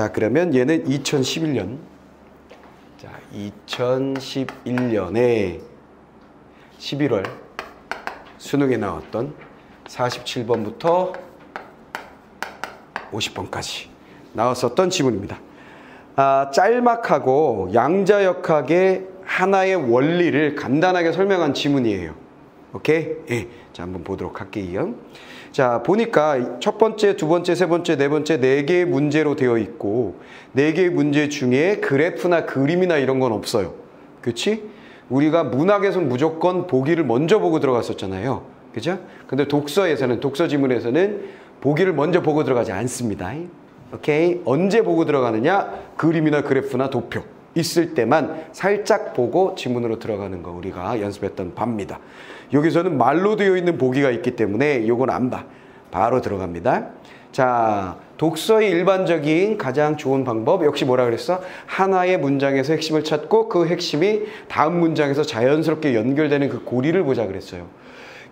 자, 그러면 얘는 2011년. 자, 2011년에 11월 수능에 나왔던 47번부터 50번까지 나왔었던 지문입니다. 짤막하고 양자역학의 하나의 원리를 간단하게 설명한 지문이에요. 오케이? 예. 자, 한번 보도록 할게요. 자, 보니까 첫 번째, 두 번째, 세 번째, 네 번째 4개의 문제로 되어 있고 4개의 문제 중에 그래프나 그림이나 이런 건 없어요. 그렇지? 우리가 문학에서는 무조건 보기를 먼저 보고 들어갔었잖아요. 그죠? 근데 독서에서는, 독서 지문에서는 보기를 먼저 보고 들어가지 않습니다. 오케이? 언제 보고 들어가느냐? 그림이나 그래프나 도표 있을 때만 살짝 보고 지문으로 들어가는 거 우리가 연습했던 바입니다. 여기서는 말로 되어 있는 보기가 있기 때문에 이건 안 봐. 바로 들어갑니다. 자, 독서의 일반적인 가장 좋은 방법 역시 뭐라 그랬어? 하나의 문장에서 핵심을 찾고 그 핵심이 다음 문장에서 자연스럽게 연결되는 그 고리를 보자 그랬어요.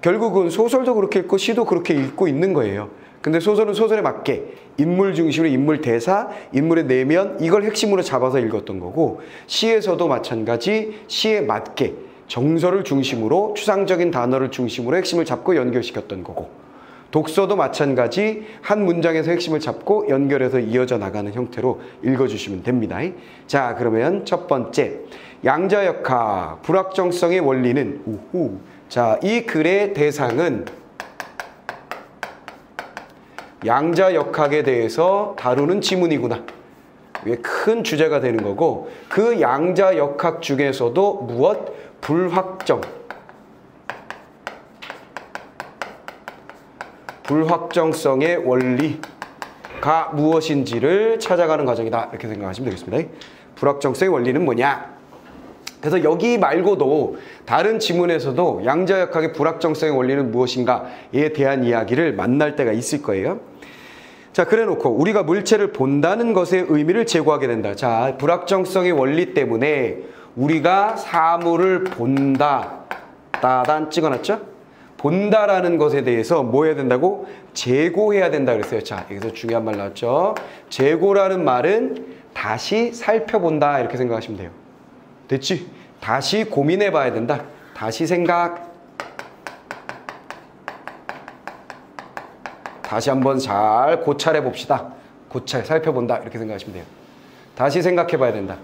결국은 소설도 그렇게 읽고 시도 그렇게 읽고 있는 거예요. 근데 소설은 소설에 맞게 인물 중심으로 인물 대사, 인물의 내면 이걸 핵심으로 잡아서 읽었던 거고 시에서도 마찬가지 시에 맞게 정서를 중심으로 추상적인 단어를 중심으로 핵심을 잡고 연결시켰던 거고 독서도 마찬가지 한 문장에서 핵심을 잡고 연결해서 이어져 나가는 형태로 읽어주시면 됩니다. 자, 그러면 첫 번째 양자역학 불확정성의 원리는 자, 이 글의 대상은 양자역학에 대해서 다루는 지문이구나. 이게 큰 주제가 되는 거고 그 양자역학 중에서도 무엇? 불확정성의 원리가 무엇인지를 찾아가는 과정이다. 이렇게 생각하시면 되겠습니다. 불확정성의 원리는 뭐냐? 그래서 여기 말고도 다른 지문에서도 양자역학의 불확정성의 원리는 무엇인가에 대한 이야기를 만날 때가 있을 거예요. 자, 그래 놓고 우리가 물체를 본다는 것의 의미를 제고하게 된다. 자, 불확정성의 원리 때문에 우리가 사물을 본다. 따단 찍어놨죠? 본다라는 것에 대해서 뭐 해야 된다고? 제고해야 된다 그랬어요. 자, 여기서 중요한 말 나왔죠? 제고라는 말은 다시 살펴본다 이렇게 생각하시면 돼요. 됐지? 다시 고민해 봐야 된다. 다시 생각. 다시 한번 잘 고찰해 봅시다. 고찰, 살펴본다 이렇게 생각하시면 돼요. 다시 생각해 봐야 된다.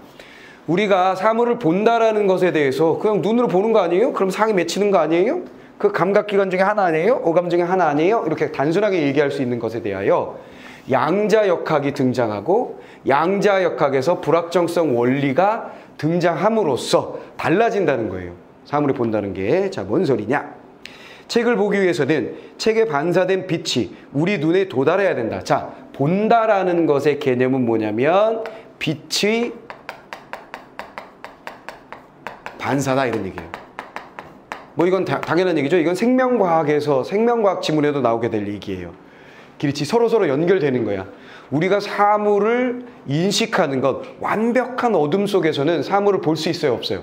우리가 사물을 본다라는 것에 대해서 그냥 눈으로 보는 거 아니에요? 그럼 상이 맺히는 거 아니에요? 그 감각기관 중에 하나 아니에요? 오감 중에 하나 아니에요? 이렇게 단순하게 얘기할 수 있는 것에 대하여 양자역학이 등장하고 양자역학에서 불확정성 원리가 등장함으로써 달라진다는 거예요. 사물을 본다는 게. 자, 뭔 소리냐? 책을 보기 위해서는 책에 반사된 빛이 우리 눈에 도달해야 된다. 자, 본다라는 것의 개념은 뭐냐면 빛의 반사다 이런 얘기예요. 뭐 이건 당연한 얘기죠. 이건 생명과학에서 생명과학 지문에도 나오게 될 얘기예요. 그렇지, 서로 연결되는 거야. 우리가 사물을 인식하는 것, 완벽한 어둠 속에서는 사물을 볼 수 있어요, 없어요?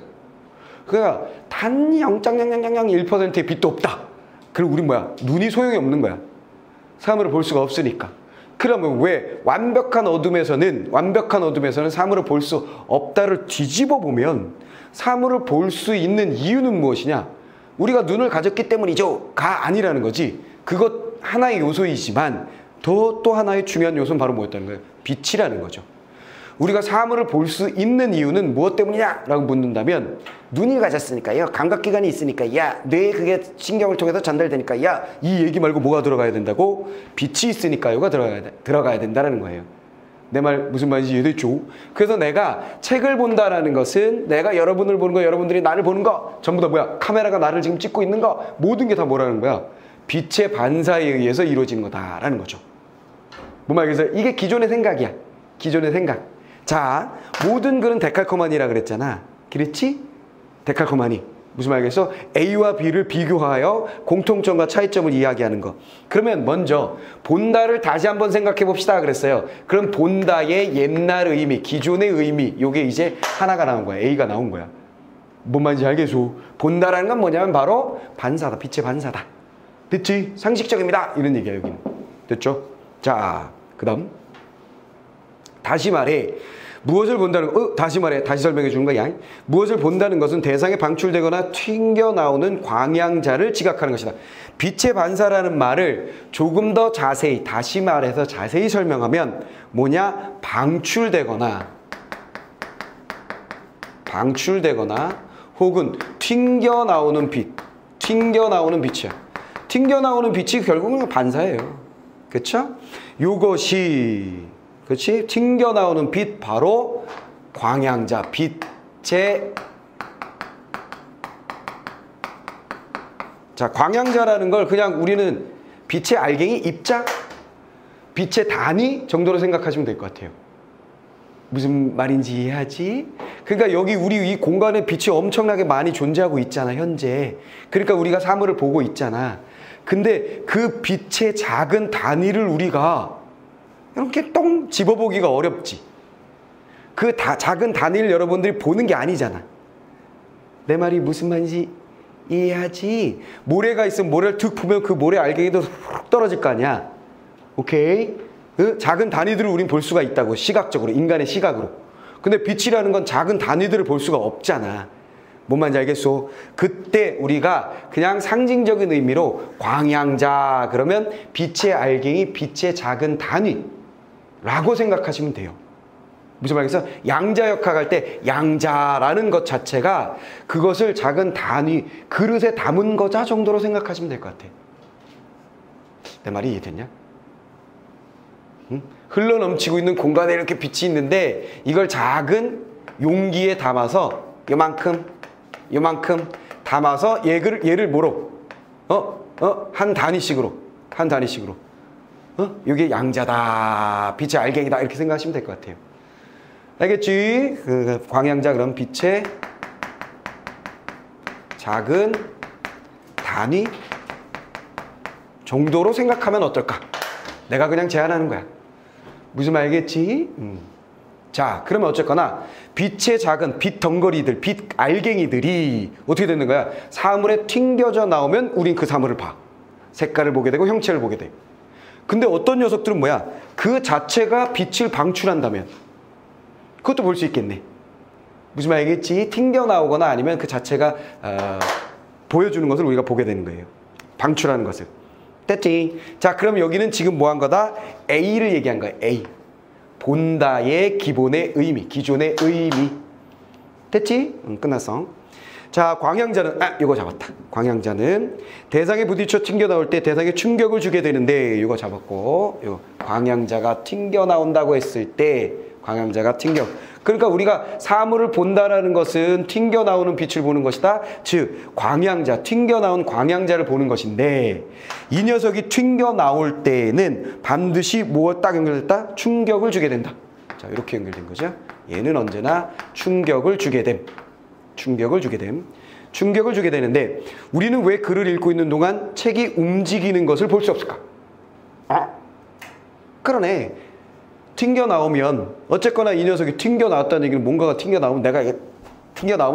그러니까 단 0.00001%의 빛도 없다. 그럼 우린 뭐야? 눈이 소용이 없는 거야. 사물을 볼 수가 없으니까. 그러면 왜 완벽한 어둠에서는 사물을 볼 수 없다를 뒤집어 보면 사물을 볼 수 있는 이유는 무엇이냐? 우리가 눈을 가졌기 때문이죠. 가 아니라는 거지. 그것 하나의 요소이지만 또 하나의 중요한 요소는 바로 뭐였다는 거예요? 빛이라는 거죠. 우리가 사물을 볼 수 있는 이유는 무엇 때문이냐? 라고 묻는다면 눈이 가졌으니까요. 감각기관이 있으니까 야, 뇌에 그게 신경을 통해서 전달되니까 야, 이 얘기 말고 뭐가 들어가야 된다고? 빛이 있으니까요가 들어가야 된다는 거예요. 내 말 무슨 말인지 이해됐죠? 그래서 내가 책을 본다라는 것은 내가 여러분을 보는 거, 여러분들이 나를 보는 거 전부 다 뭐야? 카메라가 나를 지금 찍고 있는 거 모든 게 다 뭐라는 거야? 빛의 반사에 의해서 이루어진 거다라는 거죠. 뭔 말이겠어요? 이게 기존의 생각이야. 기존의 생각. 자, 모든 글은 데칼코마니라 그랬잖아. 그렇지? 데칼코마니. 무슨 말이겠어? A와 B를 비교하여 공통점과 차이점을 이야기하는 거. 그러면 먼저 본다를 다시 한번 생각해 봅시다 그랬어요. 그럼 본다의 옛날 의미, 기존의 의미, 요게 이제 하나가 나온 거야. A가 나온 거야. 뭔 말인지 알겠소? 본다라는 건 뭐냐면 바로 반사다. 빛의 반사다. 됐지? 상식적입니다. 이런 얘기야 여기는. 됐죠? 자, 그 다음 다시 말해 무엇을 본다는 다시 말해 다시 설명해 주는 거야. 무엇을 본다는 것은 대상에 방출되거나 튕겨나오는 광양자를 지각하는 것이다. 빛의 반사라는 말을 조금 더 자세히 다시 말해서 자세히 설명하면 뭐냐? 방출되거나 혹은 튕겨나오는 빛이야. 튕겨나오는 빛이 결국은 반사예요. 그쵸? 요것이 그렇지? 튕겨나오는 빛 바로 광양자, 빛의 자, 광양자라는 걸 그냥 우리는 빛의 알갱이 입자, 빛의 단위 정도로 생각하시면 될 것 같아요. 무슨 말인지 이해하지? 그러니까 여기 우리 이 공간에 빛이 엄청나게 많이 존재하고 있잖아, 현재. 그러니까 우리가 사물을 보고 있잖아. 근데 그 빛의 작은 단위를 우리가 이렇게 똥 집어보기가 어렵지. 그 작은 단위를 여러분들이 보는 게 아니잖아. 내 말이 무슨 말인지 이해하지? 모래가 있으면 모래를 툭 보면 그 모래 알갱이도 훅 떨어질 거 아니야. 오케이? 그 작은 단위들을 우린 볼 수가 있다고, 시각적으로, 인간의 시각으로. 근데 빛이라는 건 작은 단위들을 볼 수가 없잖아. 뭔 말인지 알겠소? 그때 우리가 그냥 상징적인 의미로 광양자 그러면 빛의 알갱이, 빛의 작은 단위라고 생각하시면 돼요. 무슨 말이겠어? 양자역학 할 때 양자라는 것 자체가 그것을 작은 단위, 그릇에 담은 거자 정도로 생각하시면 될 것 같아. 내 말이 이해됐냐? 응? 흘러넘치고 있는 공간에 이렇게 빛이 있는데 이걸 작은 용기에 담아서 요만큼 담아서 얘를 뭐로? 한 단위씩으로. 이게 양자다, 빛의 알갱이다 이렇게 생각하시면 될 것 같아요. 알겠지? 그 광양자 그럼 빛의 작은 단위 정도로 생각하면 어떨까? 내가 그냥 제안하는 거야. 무슨 말 알겠지? 자, 그러면 어쨌거나 빛의 작은 빛 덩거리들, 빛 알갱이들이 어떻게 되는 거야? 사물에 튕겨져 나오면 우린 그 사물을 봐. 색깔을 보게 되고 형체를 보게 돼. 근데 어떤 녀석들은 뭐야? 그 자체가 빛을 방출한다면 그것도 볼 수 있겠네. 무슨 말 알겠지? 튕겨 나오거나 아니면 그 자체가 보여주는 것을 우리가 보게 되는 거예요. 방출하는 것을. 됐지? 자, 그럼 여기는 지금 뭐 한 거다? A를 얘기한 거야. A. 본다의 기본의 의미, 기존의 의미. 됐지? 끝났어. 자, 광양자는 이거 잡았다. 광양자는 대상에 부딪혀 튕겨 나올 때 대상에 충격을 주게 되는데 이거 잡았고, 요 광양자가 튕겨 나온다고 했을 때 광양자가 그러니까 우리가 사물을 본다라는 것은 튕겨 나오는 빛을 보는 것이다. 즉 광양자, 튕겨 나온 광양자를 보는 것인데 이 녀석이 튕겨 나올 때에는 반드시 뭐가 딱 연결됐다? 충격을 주게 된다. 자, 이렇게 연결된 거죠. 얘는 언제나 충격을 주게 되는데 우리는 왜 글을 읽고 있는 동안 책이 움직이는 것을 볼 수 없을까? 그러네. 튕겨 나오면 어쨌거나 이 녀석이 튕겨 나왔다는 얘기는 뭔가가 튕겨 나오면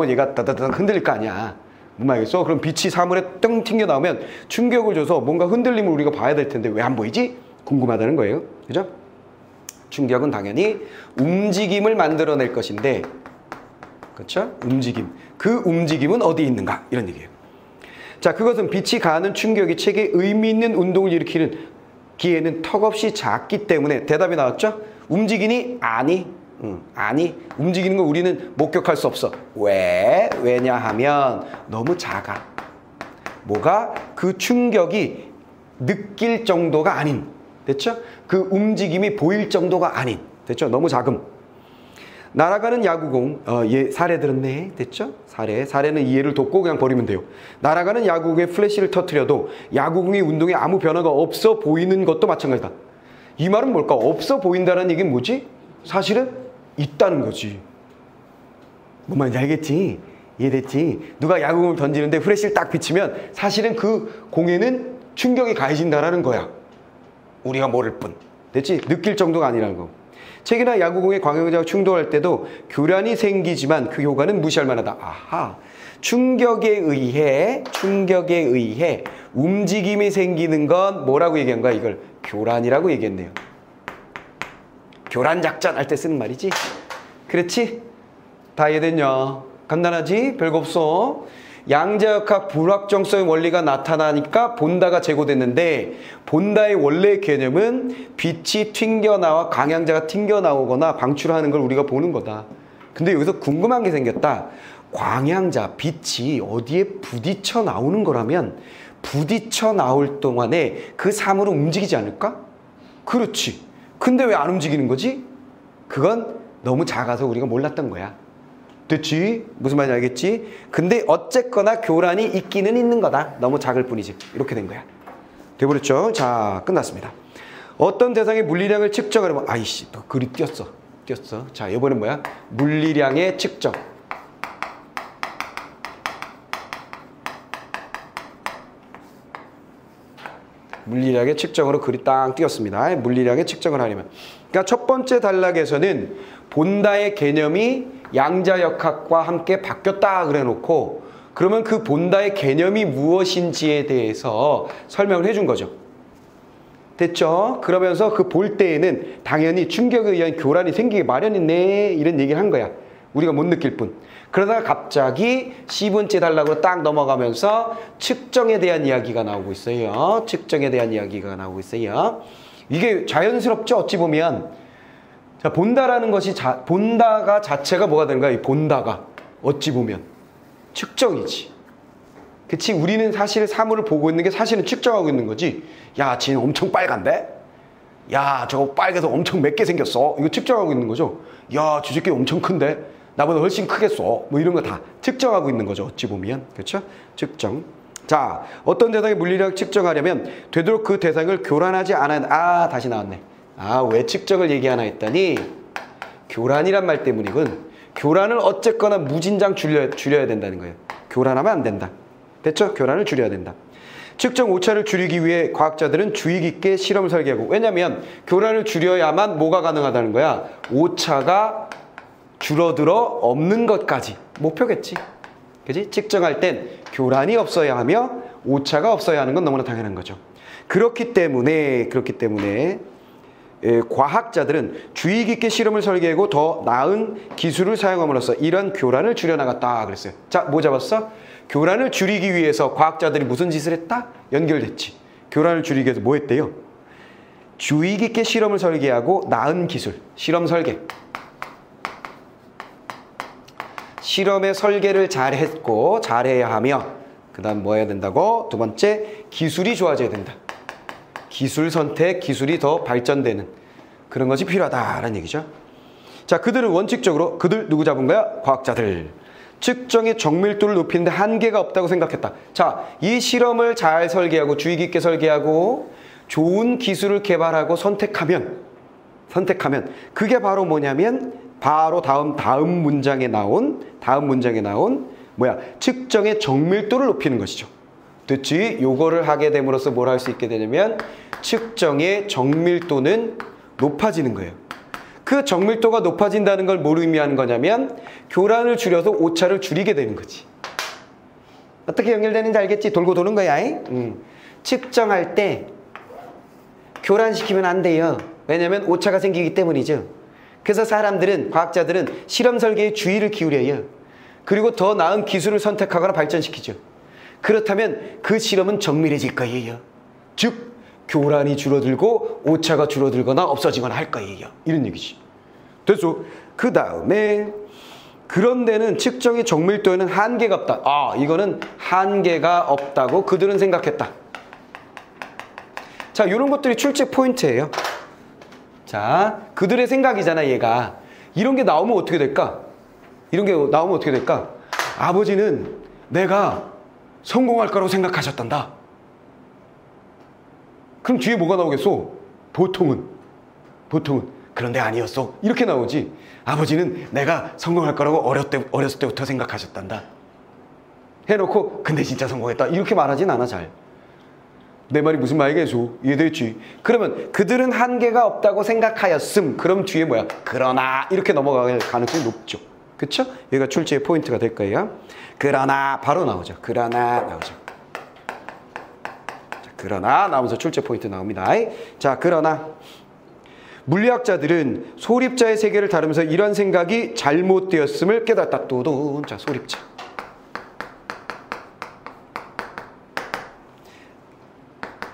얘가 따다닥 흔들릴 거 아니야. 뭔 말이겠어? 그럼 빛이 사물에 땡 튕겨 나오면 충격을 줘서 뭔가 흔들림을 우리가 봐야 될 텐데 왜 안 보이지? 궁금하다는 거예요. 그죠? 충격은 당연히 움직임을 만들어낼 것인데, 그렇죠? 움직임. 그 움직임은 어디에 있는가? 이런 얘기예요. 자, 그것은 빛이 가하는 충격이 책에 의미 있는 운동을 일으키는 기에는 턱없이 작기 때문에 대답이 나왔죠? 움직이니? 아니. 움직이는 거 우리는 목격할 수 없어. 왜? 왜냐하면 너무 작아. 뭐가? 그 충격이 느낄 정도가 아닌. 됐죠? 그 움직임이 보일 정도가 아닌. 됐죠? 너무 작음. 날아가는 야구공, 얘 사례 들었네. 됐죠? 사례는 이해를 돕고 그냥 버리면 돼요. 날아가는 야구공에 플래시를 터뜨려도 야구공의 운동에 아무 변화가 없어 보이는 것도 마찬가지다. 이 말은 뭘까? 없어 보인다는 얘기는 뭐지? 사실은 있다는 거지. 뭔 말인지 알겠지? 이해됐지? 누가 야구공을 던지는데 플래시를 딱 비치면 사실은 그 공에는 충격이 가해진다라는 거야. 우리가 모를 뿐. 됐지? 느낄 정도가 아니라는 거. 책이나 야구공의 광양자와 충돌할 때도 교란이 생기지만 그 효과는 무시할 만하다. 아하. 충격에 의해 움직임이 생기는 건 뭐라고 얘기한 거야? 이걸 교란이라고 얘기했네요. 교란 작전 할 때 쓰는 말이지. 그렇지? 다 이해됐냐? 간단하지? 별거 없어. 양자역학 불확정성의 원리가 나타나니까 본다가 제고됐는데 본다의 원래 개념은 빛이 튕겨나와 강양자가 튕겨나오거나 방출하는 걸 우리가 보는 거다. 근데 여기서 궁금한 게 생겼다. 광양자, 빛이 어디에 부딪혀 나오는 거라면 부딪혀 나올 동안에 그 사물은 움직이지 않을까? 그렇지. 근데 왜 안 움직이는 거지? 그건 너무 작아서 우리가 몰랐던 거야. 됐지? 무슨 말인지 알겠지? 근데 어쨌거나 교란이 있기는 있는 거다. 너무 작을 뿐이지. 이렇게 된 거야. 돼버렸죠? 자, 끝났습니다. 어떤 대상의 물리량을 측정하려면 아이씨, 또 글이 띄었어. 자, 이번엔 뭐야? 물리량의 측정. 물리량의 측정으로 글이 딱 띄었습니다. 물리량의 측정을 하려면. 그러니까 첫 번째 단락에서는 본다의 개념이 양자역학과 함께 바뀌었다 그래 놓고 그러면 그 본다의 개념이 무엇인지에 대해서 설명을 해준 거죠. 됐죠? 그러면서 그 볼 때에는 당연히 충격에 의한 교란이 생기기 마련이네 이런 얘기를 한 거야. 우리가 못 느낄 뿐. 그러다가 갑자기 10번째 단락으로 딱 넘어가면서 측정에 대한 이야기가 나오고 있어요. 측정에 대한 이야기가 나오고 있어요. 이게 자연스럽죠? 어찌 보면. 자, 본다라는 것이 본다가 자체가 뭐가 되는 거야? 이 본다가. 어찌 보면. 측정이지. 그치? 우리는 사실 사물을 보고 있는 게 사실은 측정하고 있는 거지. 야, 쟤는 엄청 빨간데? 야, 저거 빨개서 엄청 맵게 생겼어. 이거 측정하고 있는 거죠. 야, 저 새끼 엄청 큰데? 나보다 훨씬 크겠어. 뭐 이런 거 다 측정하고 있는 거죠. 어찌 보면. 그렇죠? 측정. 자, 어떤 대상의 물리력을 측정하려면 되도록 그 대상을 교란하지 않아. 다시 나왔네. 왜 측정을 얘기하나 했더니 교란이란 말 때문이군. 교란을 어쨌거나 무진장 줄여야 된다는 거예요. 교란하면 안 된다. 됐죠? 교란을 줄여야 된다. 측정 오차를 줄이기 위해 과학자들은 주의 깊게 실험을 설계하고 왜냐면 교란을 줄여야만 뭐가 가능하다는 거야? 오차가 줄어들어 없는 것까지 목표겠지. 그지? 측정할 땐 교란이 없어야 하며 오차가 없어야 하는 건 너무나 당연한 거죠. 그렇기 때문에 과학자들은 주의 깊게 실험을 설계하고 더 나은 기술을 사용함으로써 이런 교란을 줄여나갔다 그랬어요. 자, 뭐 잡았어? 교란을 줄이기 위해서 과학자들이 무슨 짓을 했다? 연결됐지. 교란을 줄이기 위해서 뭐 했대요? 주의 깊게 실험을 설계하고 나은 기술, 실험 설계. 실험의 설계를 잘했고 잘해야 하며 그 다음 뭐 해야 된다고? 두 번째, 기술이 좋아져야 된다. 기술 선택, 기술이 더 발전되는 그런 것이 필요하다라는 얘기죠. 자, 그들은 원칙적으로 그들 누구 잡은 거야? 과학자들. 측정의 정밀도를 높이는데 한계가 없다고 생각했다. 자, 이 실험을 잘 설계하고 주의 깊게 설계하고 좋은 기술을 개발하고 선택하면 그게 바로 뭐냐면 바로 다음 문장에 나온 뭐야? 측정의 정밀도를 높이는 것이죠. 됐지? 요거를 하게 됨으로써 뭘 할 수 있게 되냐면 측정의 정밀도는 높아지는 거예요. 그 정밀도가 높아진다는 걸 뭘 의미하는 거냐면 교란을 줄여서 오차를 줄이게 되는 거지. 어떻게 연결되는지 알겠지? 돌고 도는 거야. 측정할 때 교란시키면 안 돼요. 왜냐면 오차가 생기기 때문이죠. 그래서 과학자들은 실험 설계에 주의를 기울여요. 그리고 더 나은 기술을 선택하거나 발전시키죠. 그렇다면 그 실험은 정밀해질 거예요. 즉 교란이 줄어들고 오차가 줄어들거나 없어지거나 할 거예요. 이런 얘기지. 됐어. 그 다음에 그런 데는 측정의 정밀도에는 한계가 없다. 이거는 한계가 없다고 그들은 생각했다. 자, 이런 것들이 출제 포인트예요. 자, 그들의 생각이잖아, 얘가. 이런 게 나오면 어떻게 될까? 아버지는 내가 성공할 거라고 생각하셨단다. 그럼 뒤에 뭐가 나오겠어? 보통은 그런데 아니었어. 이렇게 나오지. 아버지는 내가 성공할 거라고 어렸을 때부터 생각하셨단다. 해놓고 근데 진짜 성공했다. 이렇게 말하진 않아 잘. 내 말이 무슨 말이겠소? 이해됐지? 그러면 그들은 한계가 없다고 생각하였음. 그럼 뒤에 뭐야? 그러나 이렇게 넘어갈 가능성이 높죠. 그쵸? 여기가 출제의 포인트가 될 거예요. 그러나 바로 나오죠. 그러나 나오죠. 자, 그러나 나오면서 출제 포인트 나옵니다. 자, 그러나 물리학자들은 소립자의 세계를 다루면서 이런 생각이 잘못되었음을 깨닫다. 또돈. 자, 소립자.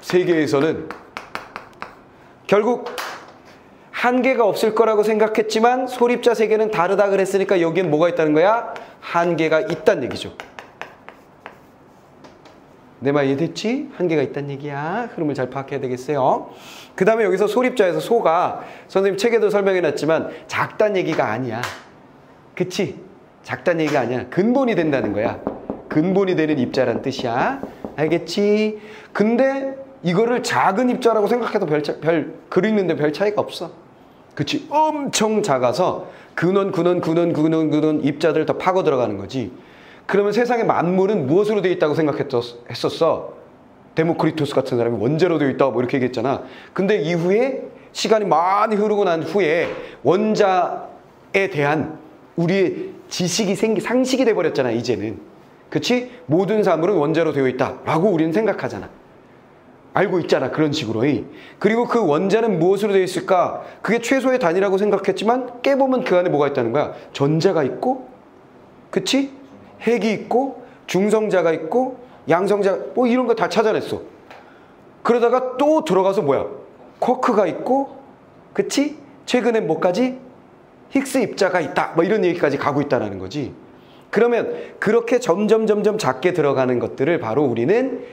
세계에서는 결국 한계가 없을 거라고 생각했지만 소립자 세계는 다르다 그랬으니까 여기엔 뭐가 있다는 거야? 한계가 있다는 얘기죠. 내 말 이해됐지? 한계가 있다는 얘기야. 흐름을 잘 파악해야 되겠어요. 그 다음에 여기서 소립자에서 소가 선생님 책에도 설명해놨지만 작다는 얘기가 아니야. 그치? 작다는 얘기가 아니야. 근본이 된다는 거야. 근본이 되는 입자란 뜻이야. 알겠지? 근데 이거를 작은 입자라고 생각해도 글 읽는데 별 차이가 없어. 그치? 엄청 작아서 근원 입자들 더 파고 들어가는 거지. 그러면 세상의 만물은 무엇으로 되어 있다고 생각했었어? 데모크리토스 같은 사람이 원자로 되어 있다고 뭐 이렇게 얘기했잖아. 근데 이후에 시간이 많이 흐르고 난 후에 원자에 대한 우리의 지식이 상식이 돼버렸잖아, 이제는. 그치? 모든 사물은 원자로 되어 있다라고 우리는 생각하잖아. 알고 있잖아, 그런 식으로. 그리고 그 원자는 무엇으로 되어 있을까? 그게 최소의 단위라고 생각했지만 깨보면 그 안에 뭐가 있다는 거야? 전자가 있고, 그치? 핵이 있고, 중성자가 있고, 양성자, 뭐 이런 거 다 찾아냈어. 그러다가 또 들어가서 뭐야? 쿼크가 있고, 그치? 최근에 뭐까지? 힉스 입자가 있다. 뭐 이런 얘기까지 가고 있다는 거지. 그러면 그렇게 점점 작게 들어가는 것들을 바로 우리는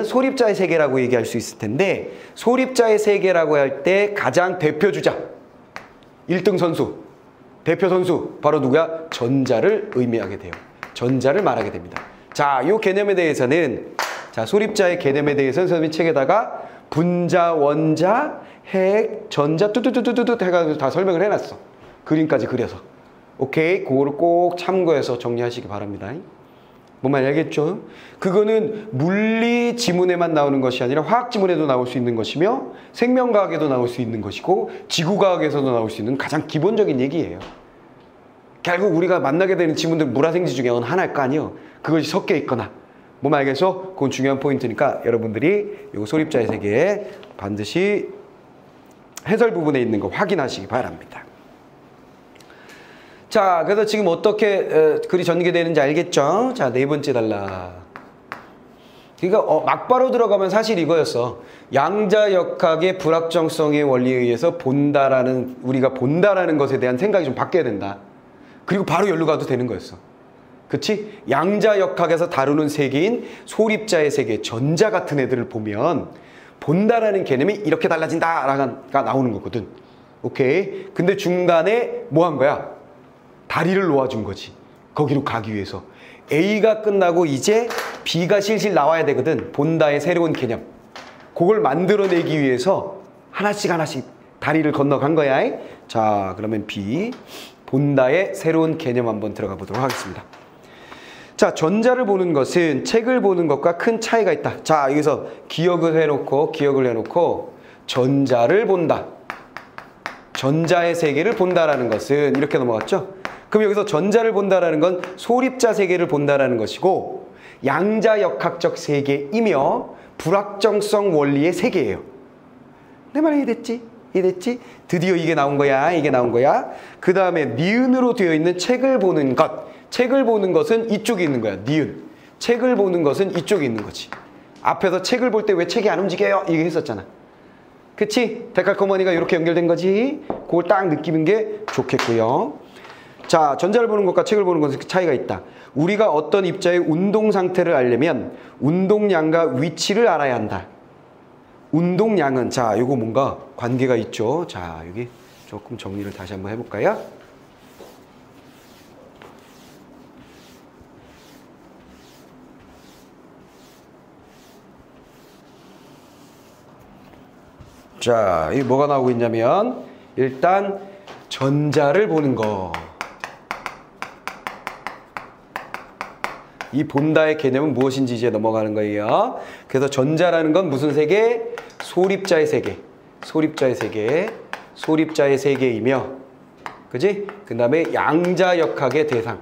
소립자의 세계라고 얘기할 수 있을 텐데, 소립자의 세계라고 할 때 가장 대표 주자, 1등 선수, 대표 선수 바로 누구야? 전자를 의미하게 돼요. 전자를 말하게 됩니다. 자, 이 개념에 대해서는, 자, 소립자의 개념에 대해서는 선생님이 책에다가 분자, 원자, 핵, 전자 뚜뚜뚜뚜뚜 해가지고 다 설명을 해놨어. 그림까지 그려서. 오케이? 그거를 꼭 참고해서 정리하시기 바랍니다. 뭔 말인지 알겠죠? 그거는 물리 지문에만 나오는 것이 아니라 화학 지문에도 나올 수 있는 것이며 생명과학에도 나올 수 있는 것이고 지구과학에서도 나올 수 있는 가장 기본적인 얘기예요. 결국 우리가 만나게 되는 지문들 물화생지 중에 어느 하나일 거 아니에요. 그것이 섞여 있거나. 뭔 말 알겠어? 그건 중요한 포인트니까 여러분들이 이 소립자의 세계에 반드시 해설 부분에 있는 거 확인하시기 바랍니다. 자, 그래서 지금 어떻게 글이 전개되는지 알겠죠? 자, 네 번째 달라. 그러니까 막바로 들어가면 사실 이거였어. 양자역학의 불확정성의 원리에 의해서 우리가 본다라는 것에 대한 생각이 좀 바뀌어야 된다. 그리고 바로 여기로 가도 되는 거였어. 그치? 양자역학에서 다루는 세계인 소립자의 세계, 전자 같은 애들을 보면 본다라는 개념이 이렇게 달라진다가 나오는 거거든. 오케이? 근데 중간에 뭐 한 거야? 다리를 놓아준 거지. 거기로 가기 위해서. A가 끝나고 이제 B가 실실 나와야 되거든. 본다의 새로운 개념. 그걸 만들어내기 위해서 하나씩 다리를 건너간 거야. 자, 그러면 B. 본다의 새로운 개념 한번 들어가 보도록 하겠습니다. 자, 전자를 보는 것은 책을 보는 것과 큰 차이가 있다. 자, 여기서 기억을 해놓고 전자를 본다. 전자의 세계를 본다라는 것은 이렇게 넘어갔죠? 그럼 여기서 전자를 본다라는 건 소립자 세계를 본다라는 것이고 양자역학적 세계이며 불확정성 원리의 세계예요. 내 말 이해됐지? 드디어 이게 나온 거야. 그 다음에 니은으로 되어 있는 책을 보는 것. 책을 보는 것은 이쪽에 있는 거야. 니은. 책을 보는 것은 이쪽에 있는 거지. 앞에서 책을 볼 때 왜 책이 안 움직여요? 이거 했었잖아. 그치? 데칼코마니가 이렇게 연결된 거지. 그걸 딱 느끼는 게 좋겠고요. 자, 전자를 보는 것과 책을 보는 것은 차이가 있다. 우리가 어떤 입자의 운동 상태를 알려면 운동량과 위치를 알아야 한다. 운동량은, 자, 요거 뭔가 관계가 있죠. 자, 여기 조금 정리를 다시 한번 해볼까요? 자, 이 뭐가 나오고 있냐면 일단 전자를 보는 거. 이 본다의 개념은 무엇인지 이제 넘어가는 거예요. 그래서 전자라는 건 무슨 세계? 소립자의 세계. 소립자의 세계이며, 그지? 그 다음에 양자역학의 대상.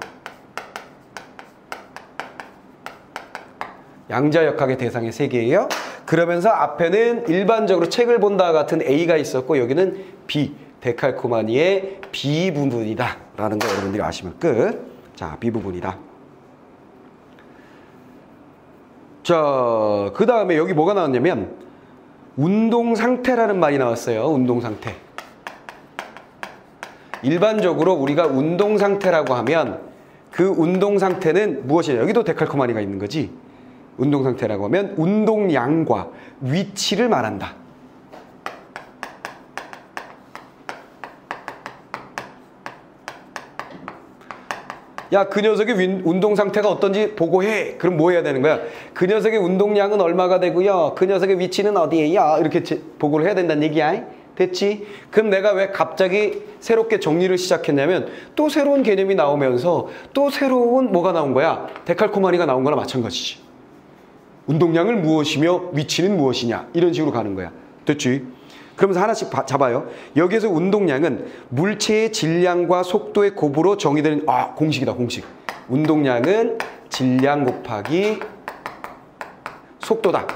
양자역학의 대상의 세계예요. 그러면서 앞에는 일반적으로 책을 본다 같은 A가 있었고 여기는 B, 데칼코마니의 B 부분이다 라는 거 여러분들이 아시면 끝. 자, B 부분이다. 자, 그 다음에 여기 뭐가 나왔냐면 운동 상태라는 말이 나왔어요. 운동 상태. 일반적으로 우리가 운동 상태라고 하면 그 운동 상태는 무엇이냐? 여기도 데칼코마니가 있는 거지. 운동 상태라고 하면 운동량과 위치를 말한다. 야, 그 녀석의 운동 상태가 어떤지 보고해. 그럼 뭐 해야 되는 거야? 그 녀석의 운동량은 얼마가 되고요. 그 녀석의 위치는 어디에요? 이렇게 보고를 해야 된다는 얘기야. 됐지? 그럼 내가 왜 갑자기 새롭게 정리를 시작했냐면 또 새로운 개념이 나오면서 또 새로운 뭐가 나온 거야? 데칼코마니가 나온 거나 마찬가지지. 운동량을 무엇이며 위치는 무엇이냐? 이런 식으로 가는 거야. 됐지? 그러면서 하나씩 잡아요. 여기에서 운동량은 물체의 질량과 속도의 곱으로 정의되는 공식이다. 공식. 운동량은 질량 곱하기 속도다.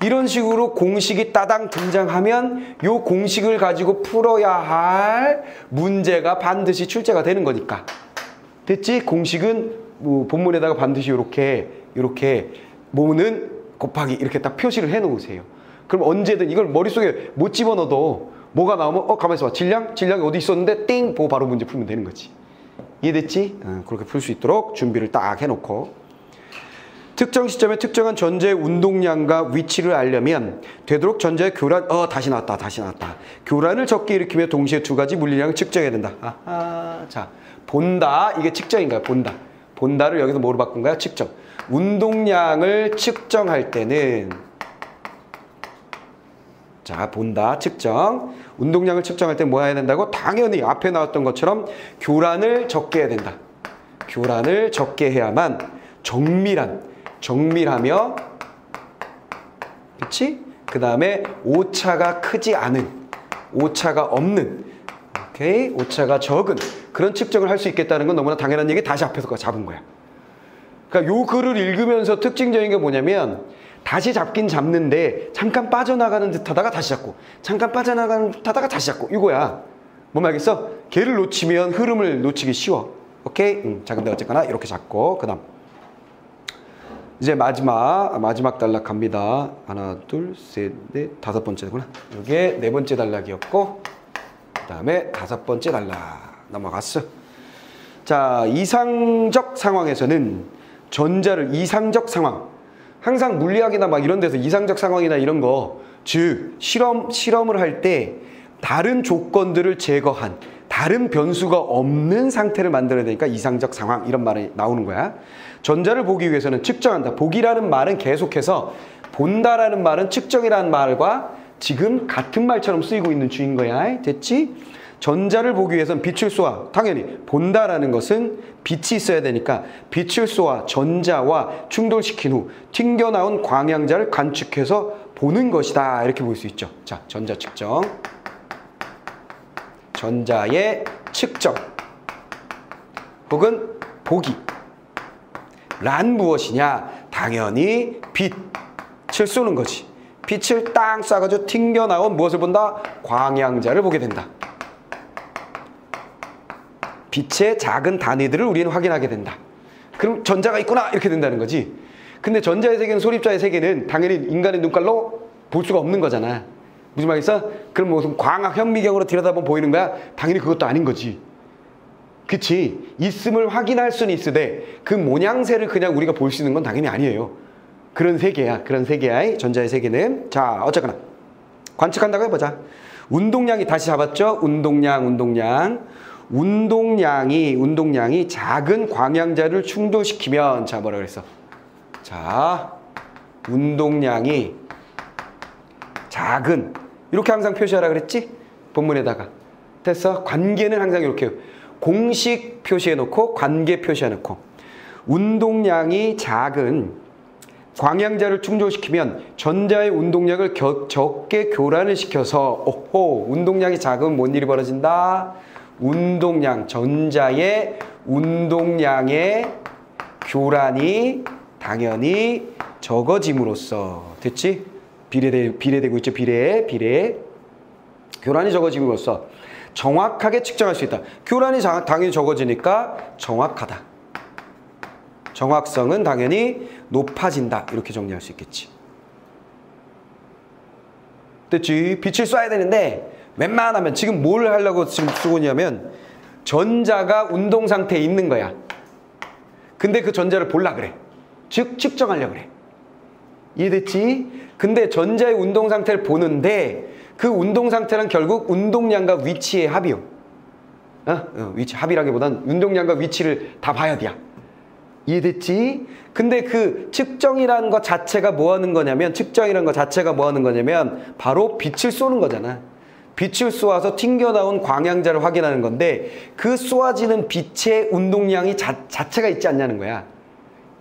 이런 식으로 공식이 따당 등장하면 이 공식을 가지고 풀어야 할 문제가 반드시 출제가 되는 거니까. 됐지? 공식은 뭐 본문에다가 반드시 이렇게 뭐는 곱하기 이렇게 딱 표시를 해 놓으세요. 그럼 언제든 이걸 머릿속에 못 집어넣어도 뭐가 나오면 가만히 있어봐. 질량이 어디 있었는데 띵 보고 바로 문제 풀면 되는 거지. 이해됐지? 그렇게 풀 수 있도록 준비를 딱 해놓고 특정 시점에 특정한 전자의 운동량과 위치를 알려면 되도록 전자의 교란 다시 나왔다. 교란을 적게 일으키며 동시에 두 가지 물리량을 측정해야 된다. 자, 본다. 이게 측정인가요? 본다를 여기서 뭐로 바꾼 거야? 측정. 운동량을 측정할 때는 자, 본다, 측정. 운동량을 측정할 때 뭐 해야 된다고? 당연히 앞에 나왔던 것처럼 교란을 적게 해야 된다. 교란을 적게 해야만 정밀하며 그치? 그 다음에 오차가 크지 않은, 오차가 없는, 오케이? 오차가 적은 그런 측정을 할 수 있겠다는 건 너무나 당연한 얘기 다시 앞에서 잡은 거야. 그러니까 요 글을 읽으면서 특징적인 게 뭐냐면 다시 잡긴 잡는데 잠깐 빠져나가는 듯 하다가 다시 잡고 잠깐 빠져나가는 듯 하다가 다시 잡고 이거야. 뭔 말겠어? 걔를 놓치면 흐름을 놓치기 쉬워. 오케이? 자, 근데 어쨌거나 이렇게 잡고 그 다음 이제 마지막 단락 갑니다. 하나, 둘, 셋, 넷, 다섯 번째구나. 이게 네 번째 단락이었고 그 다음에 다섯 번째 단락 넘어갔어. 자, 이상적 상황에서는 전자를 이상적 상황 항상 물리학이나 막 이런 데서 이상적 상황이나 이런 거 즉 실험을 할 때 다른 조건들을 제거한 다른 변수가 없는 상태를 만들어야 되니까 이상적 상황 이런 말이 나오는 거야. 전자를 보기 위해서는 측정한다. 보기라는 말은 계속해서 본다라는 말은 측정이라는 말과 지금 같은 말처럼 쓰이고 있는 주인 거야. 됐지? 전자를 보기 위해서는 빛을 쏘아. 당연히 본다라는 것은 빛이 있어야 되니까 빛을 쏘아 전자와 충돌시킨 후 튕겨나온 광양자를 관측해서 보는 것이다. 이렇게 볼 수 있죠. 자, 전자 측정. 전자의 측정 혹은 보기 란 무엇이냐? 당연히 빛을 쏘는 거지. 빛을 땅 쏴가지고 튕겨나온 무엇을 본다? 광양자를 보게 된다. 빛의 작은 단위들을 우리는 확인하게 된다. 그럼 전자가 있구나 이렇게 된다는 거지. 근데 전자의 세계는 소립자의 세계는 당연히 인간의 눈깔로 볼 수가 없는 거잖아. 무슨 말이겠어? 그럼 무슨 광학 현미경으로 들여다보면 보이는 거야? 당연히 그것도 아닌 거지. 그치? 있음을 확인할 수는 있으되 그 모양새를 그냥 우리가 볼 수 있는 건 당연히 아니에요. 그런 세계야. 그런 세계야. 전자의 세계는. 자, 어쨌거나 관측한다고 해보자. 운동량이 다시 잡았죠? 운동량이 작은 광양자를 충돌시키면 자, 뭐라 그랬어? 자, 운동량이 작은 이렇게 항상 표시하라 그랬지? 본문에다가. 됐어? 관계는 항상 이렇게 공식 표시해놓고 관계 표시해놓고 운동량이 작은 광양자를 충돌시키면 전자의 운동량을 적게 교란을 시켜서 운동량이 작으면 뭔 일이 벌어진다? 전자의 운동량의 교란이 당연히 적어짐으로써 됐지? 비례되고 있죠. 비례 교란이 적어짐으로써 정확하게 측정할 수 있다. 교란이 당연히 적어지니까 정확하다. 정확성은 당연히 높아진다. 이렇게 정리할 수 있겠지. 됐지? 빛을 쏴야 되는데 웬만하면 지금 뭘 하려고 지금 쓰고 있냐면 전자가 운동 상태에 있는 거야. 근데 그 전자를 보려 그래. 즉 측정하려 그래. 이해됐지? 근데 전자의 운동 상태를 보는데 그 운동 상태는 결국 운동량과 위치의 합이요. 위치 합이라기보단 운동량과 위치를 다 봐야 돼. 이해됐지? 근데 그 측정이라는 것 자체가 뭐 하는 거냐면 측정이라는 것 자체가 뭐 하는 거냐면 바로 빛을 쏘는 거잖아. 빛을 쏘아서 튕겨나온 광양자를 확인하는 건데 그 쏘아지는 빛의 운동량이 자체가 있지 않냐는 거야.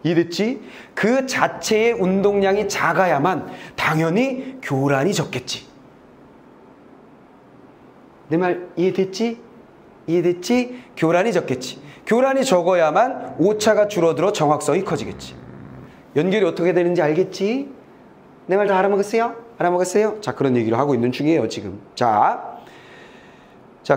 이해됐지? 그 자체의 운동량이 작아야만 당연히 교란이 적겠지. 내 말 이해됐지? 이해됐지? 교란이 적겠지. 교란이 적어야만 오차가 줄어들어 정확성이 커지겠지. 연결이 어떻게 되는지 알겠지? 내 말 다 알아먹었어요? 알아먹었어요? 자, 그런 얘기를 하고 있는 중이에요, 지금. 자,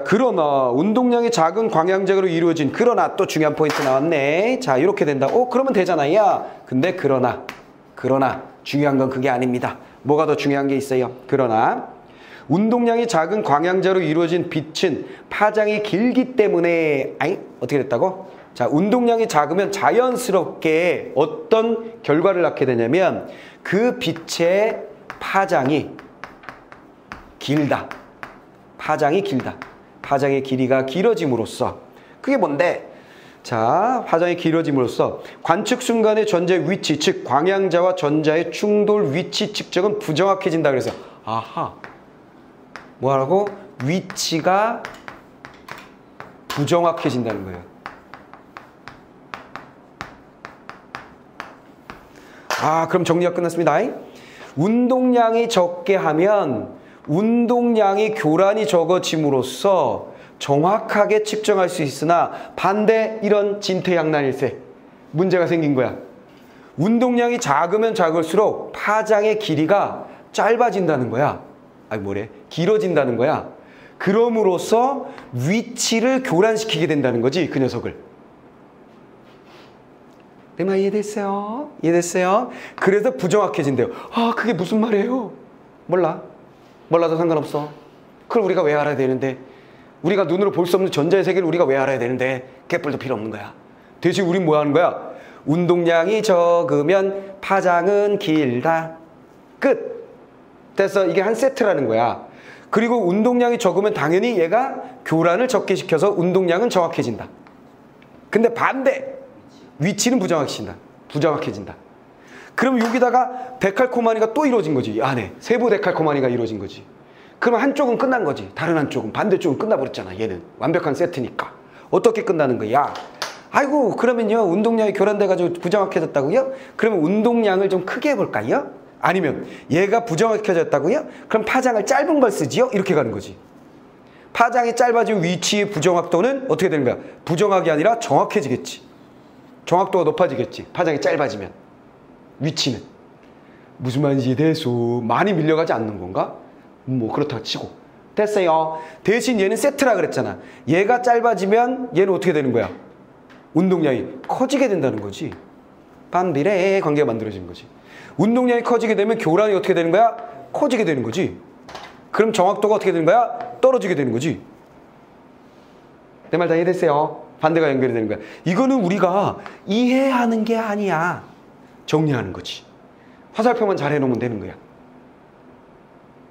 그러나 운동량이 작은 광양자로 이루어진 그러나 또 중요한 포인트 나왔네. 자, 이렇게 된다. 그러면 되잖아요. 근데 그러나 중요한 건 그게 아닙니다. 뭐가 더 중요한 게 있어요? 그러나 운동량이 작은 광양자로 이루어진 빛은 파장이 길기 때문에 어떻게 됐다고? 자, 운동량이 작으면 자연스럽게 어떤 결과를 낳게 되냐면 그 빛의 파장이 길다. 파장이 길다. 파장의 길이가 길어짐으로써 그게 뭔데? 자, 파장이 길어짐으로써 관측 순간의 전자의 위치, 즉 광양자와 전자의 충돌 위치 측정은 부정확해진다. 그래서 아하, 뭐라고? 위치가 부정확해진다는 거예요. 그럼 정리가 끝났습니다. 운동량이 적게 하면 운동량이 교란이 적어짐으로써 정확하게 측정할 수 있으나 반대 이런 진퇴양난일세 문제가 생긴 거야. 운동량이 작으면 작을수록 파장의 길이가 짧아진다는 거야. 길어진다는 거야. 그럼으로써 위치를 교란시키게 된다는 거지, 그 녀석을. 내 말 이해됐어요? 이해됐어요? 그래서 부정확해진대요. 그게 무슨 말이에요? 몰라도 상관없어. 그걸 우리가 왜 알아야 되는데? 우리가 눈으로 볼 수 없는 전자의 세계를 우리가 왜 알아야 되는데? 개뿔도 필요 없는 거야. 대신 우린 뭐 하는 거야? 운동량이 적으면 파장은 길다. 끝. 됐어. 이게 한 세트라는 거야. 그리고 운동량이 적으면 당연히 얘가 교란을 적게 시켜서 운동량은 정확해진다. 근데 반대. 위치는 부정확해진다. 그럼 여기다가 데칼코마니가 또 이루어진 거지. 안에 세부 데칼코마니가 이루어진 거지. 그러면 한쪽은 끝난 거지. 다른 한쪽은, 반대쪽은 끝나버렸잖아. 얘는 완벽한 세트니까. 어떻게 끝나는 거야? 그러면요 운동량이 교란돼가지고 부정확해졌다고요? 그러면 운동량을 좀 크게 해볼까요? 아니면 얘가 부정확해졌다고요? 그럼 파장을 짧은 걸 쓰지요? 이렇게 가는 거지. 파장이 짧아지면 위치의 부정확도는 어떻게 되는 거야? 부정확이 아니라 정확해지겠지. 정확도가 높아지겠지. 파장이 짧아지면. 위치는. 무슨 말인지 이해돼서 많이 밀려가지 않는 건가? 그렇다고 치고. 됐어요. 대신 얘는 세트라 그랬잖아. 얘가 짧아지면 얘는 어떻게 되는 거야? 운동량이 커지게 된다는 거지. 반비례 관계가 만들어지는 거지. 운동량이 커지게 되면 교란이 어떻게 되는 거야? 커지게 되는 거지. 그럼 정확도가 어떻게 되는 거야? 떨어지게 되는 거지. 내 말 다 이해됐어요? 반대가 연결이 되는 거야. 이거는 우리가 이해하는 게 아니야. 정리하는 거지. 화살표만 잘 해놓으면 되는 거야.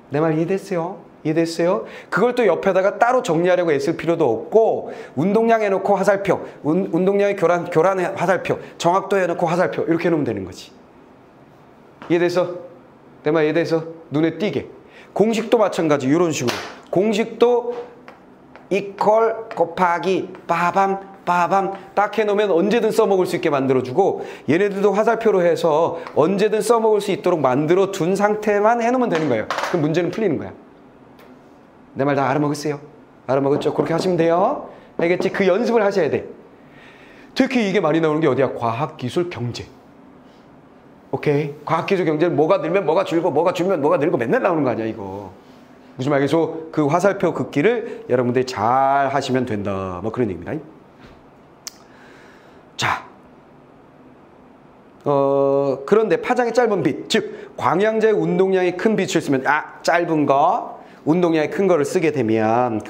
내 말 이해됐어요? 이해됐어요? 그걸 또 옆에다가 따로 정리하려고 애쓸 필요도 없고 운동량 해놓고 화살표, 운동량의 교란 화살표, 정확도 해놓고 화살표 이렇게 해놓으면 되는 거지. 이해돼서? 내 말 이해돼서? 눈에 띄게. 공식도 마찬가지. 이런 식으로. 공식도 이퀄 곱하기 빠밤 딱 해놓으면 언제든 써먹을 수 있게 만들어주고 얘네들도 화살표로 해서 언제든 써먹을 수 있도록 만들어 둔 상태만 해놓으면 되는 거예요. 그럼 문제는 풀리는 거야. 내 말 다 알아먹었어요? 알아먹었죠? 그렇게 하시면 돼요. 알겠지? 그 연습을 하셔야 돼. 특히 이게 많이 나오는 게 어디야? 과학, 기술, 경제. 오케이? 과학, 기술, 경제는 뭐가 늘면 뭐가 줄고 뭐가 줄면 뭐가 늘고 맨날 나오는 거 아니야 이거. 무슨 말이죠? 그 화살표 긋기를 여러분들이 잘 하시면 된다. 뭐 그런 얘기입니다. 자, 그런데 파장이 짧은 빛, 즉 광양자의 운동량이 큰 빛을 쓰면 짧은 거, 운동량이 큰 거를 쓰게 되면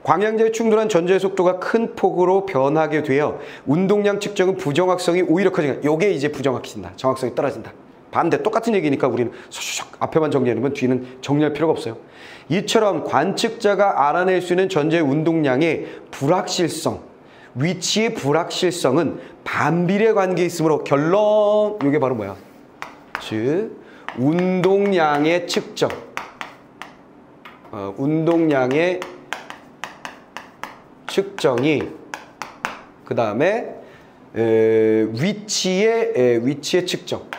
광양자의 충돌한 전자의 속도가 큰 폭으로 변하게 되어 운동량 측정은 부정확성이 오히려 커진다. 요게 이제 부정확해진다. 정확성이 떨어진다. 반대 똑같은 얘기니까 우리는 쏙쏙 앞에만 정리하는 건 뒤는 정리할 필요가 없어요. 이처럼 관측자가 알아낼 수 있는 전자의 운동량의 불확실성, 위치의 불확실성은 반비례 관계에 있으므로 결론, 이게 바로 뭐야? 즉 운동량의 측정, 운동량의 측정이 그 다음에 위치의 측정,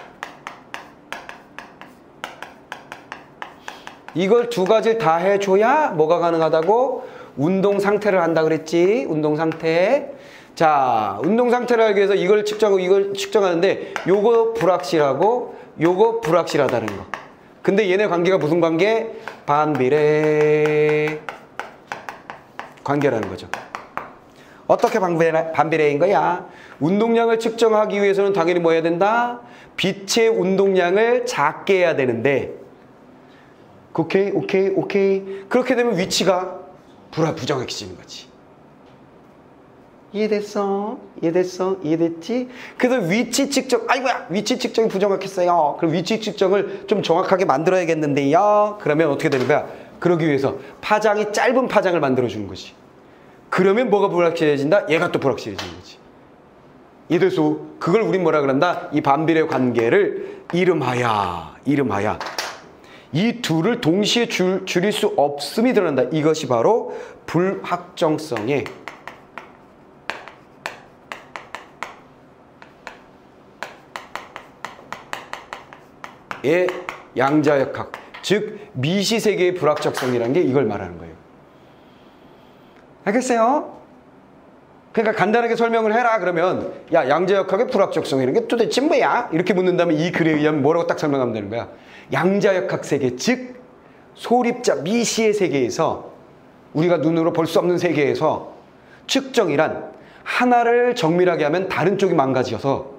이걸 두 가지를 다 해줘야 뭐가 가능하다고? 운동 상태를 한다 그랬지. 운동 상태. 자, 운동 상태를 알기 위해서 이걸 측정하고 이걸 측정하는데 요거 불확실하고 요거 불확실하다는 거. 근데 얘네 관계가 무슨 관계? 반비례 관계라는 거죠. 어떻게 반비례인 거야? 운동량을 측정하기 위해서는 당연히 뭐 해야 된다? 빛의 운동량을 작게 해야 되는데, 오케이. 그렇게 되면 위치가 부정확해지는 거지. 이해됐지? 그래서 위치 측정, 아이고야, 위치 측정이 부정확했어요. 그럼 위치 측정을 좀 정확하게 만들어야겠는데요. 그러면 어떻게 되는 거야? 그러기 위해서 파장이 짧은 파장을 만들어주는 거지. 그러면 뭐가 불확실해진다? 얘가 또 불확실해지는 거지. 이래서 그걸 우린 뭐라 그런다? 이 반비례 관계를 이름하야. 이 둘을 동시에 줄일 수 없음이 드러난다. 이것이 바로 불확정성의 양자역학, 즉 미시세계의 불확정성이라는 게 이걸 말하는 거예요. 알겠어요? 그러니까 간단하게 설명을 해라 그러면, 야, 양자역학의 불확정성이라는 게 도대체 뭐야? 이렇게 묻는다면 이 글에 의하면 뭐라고 딱 설명하면 되는 거야? 양자역학 세계, 즉 소립자 미시의 세계에서, 우리가 눈으로 볼 수 없는 세계에서 측정이란 하나를 정밀하게 하면 다른 쪽이 망가져서,